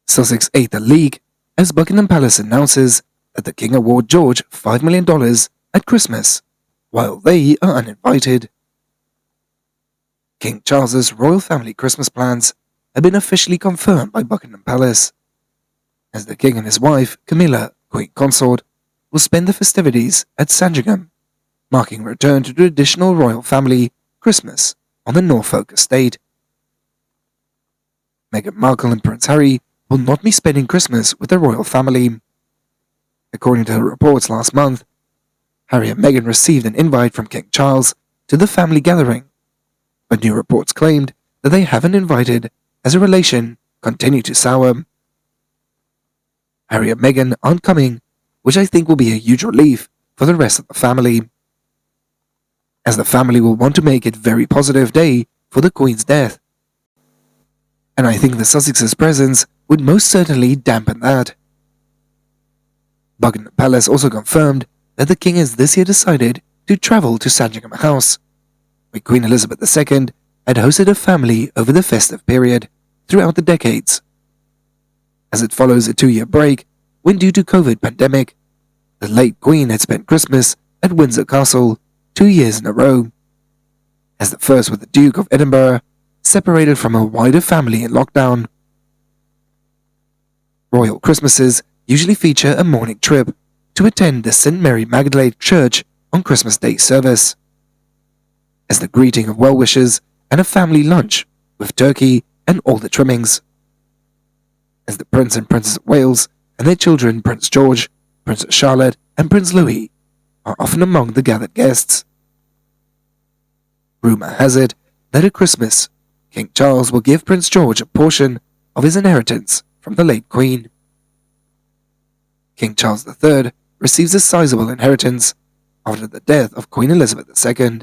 Sussex ate the LEEK as Buckingham Palace announces that the King award George $5 million at Christmas, while they are uninvited. King Charles's royal family Christmas plans have been officially confirmed by Buckingham Palace, as the King and his wife, Camilla, Queen Consort, will spend the festivities at Sandringham, marking a return to traditional royal family Christmas on the Norfolk estate. Meghan Markle and Prince Harry will not be spending Christmas with the royal family. According to reports last month, Harry and Meghan received an invite from King Charles to the family gathering, but new reports claimed that they haven't invited as a relation continued to sour. Harry and Meghan aren't coming, which I think will be a huge relief for the rest of the family, as the family will want to make it a very positive day for the Queen's death, and I think the Sussex's presence would most certainly dampen that. Buckingham Palace also confirmed that the King has this year decided to travel to Sandringham House, where Queen Elizabeth II had hosted her family over the festive period throughout the decades. As it follows a 2-year break when, due to COVID pandemic, the late Queen had spent Christmas at Windsor Castle 2 years in a row, as the first with the Duke of Edinburgh, separated from her wider family in lockdown. Royal Christmases usually feature a morning trip to attend the St. Mary Magdalene Church on Christmas Day service, as the greeting of well-wishers and a family lunch with turkey and all the trimmings, as the Prince and Princess of Wales and their children Prince George, Princess Charlotte and Prince Louis are often among the gathered guests. Rumour has it that at Christmas, King Charles will give Prince George a portion of his inheritance from the late Queen. King Charles III receives a sizable inheritance after the death of Queen Elizabeth II,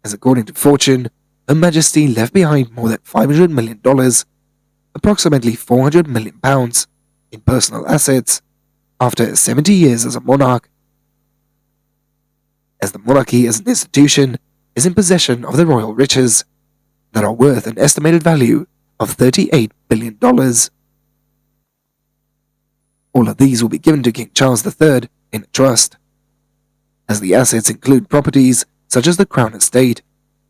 as according to Fortune, Her Majesty left behind more than $500 million, approximately £400 million, in personal assets after 70 years as a monarch, as the monarchy as an institution is in possession of the royal riches that are worth an estimated value of $38 billion. All of these will be given to King Charles III in a trust, as the assets include properties such as the Crown Estate,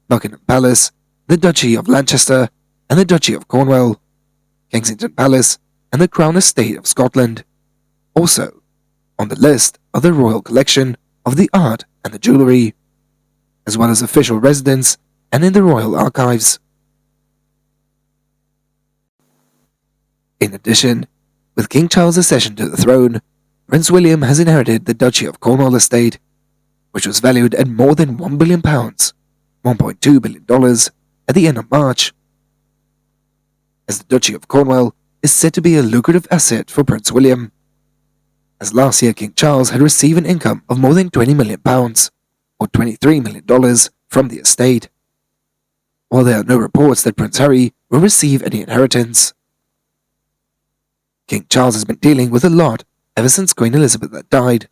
Buckingham Palace, the Duchy of Lancaster and the Duchy of Cornwall, Kensington Palace and the Crown Estate of Scotland. Also, on the list are the royal collection of the art and the jewellery, as well as official residence and in the royal archives. In addition, with King Charles' accession to the throne, Prince William has inherited the Duchy of Cornwall estate, which was valued at more than £1 billion, $1.2 billion, at the end of March, as the Duchy of Cornwall is said to be a lucrative asset for Prince William, as last year King Charles had received an income of more than £20 million, or $23 million, from the estate, while there are no reports that Prince Harry will receive any inheritance. King Charles has been dealing with a lot ever since Queen Elizabeth had died,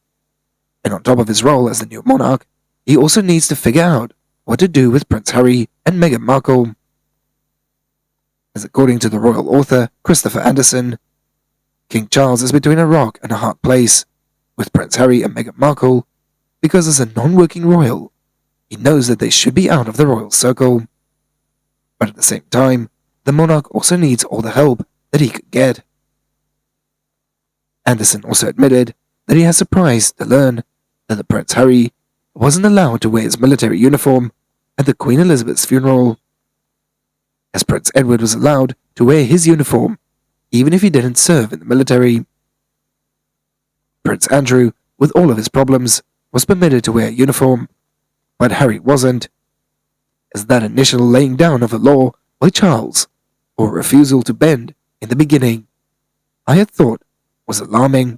and on top of his role as the new monarch, he also needs to figure out what to do with Prince Harry and Meghan Markle, as according to the royal author Christopher Anderson, King Charles is between a rock and a hard place with Prince Harry and Meghan Markle, because as a non-working royal, he knows that they should be out of the royal circle, but at the same time, the monarch also needs all the help that he could get. Anderson also admitted that he has surprised to learn that the Prince Harry wasn't allowed to wear his military uniform at the Queen Elizabeth's funeral, as Prince Edward was allowed to wear his uniform even if he didn't serve in the military. Prince Andrew, with all of his problems, was permitted to wear a uniform, but Harry wasn't, as that initial laying down of the law by Charles, or refusal to bend in the beginning, I had thought was alarming.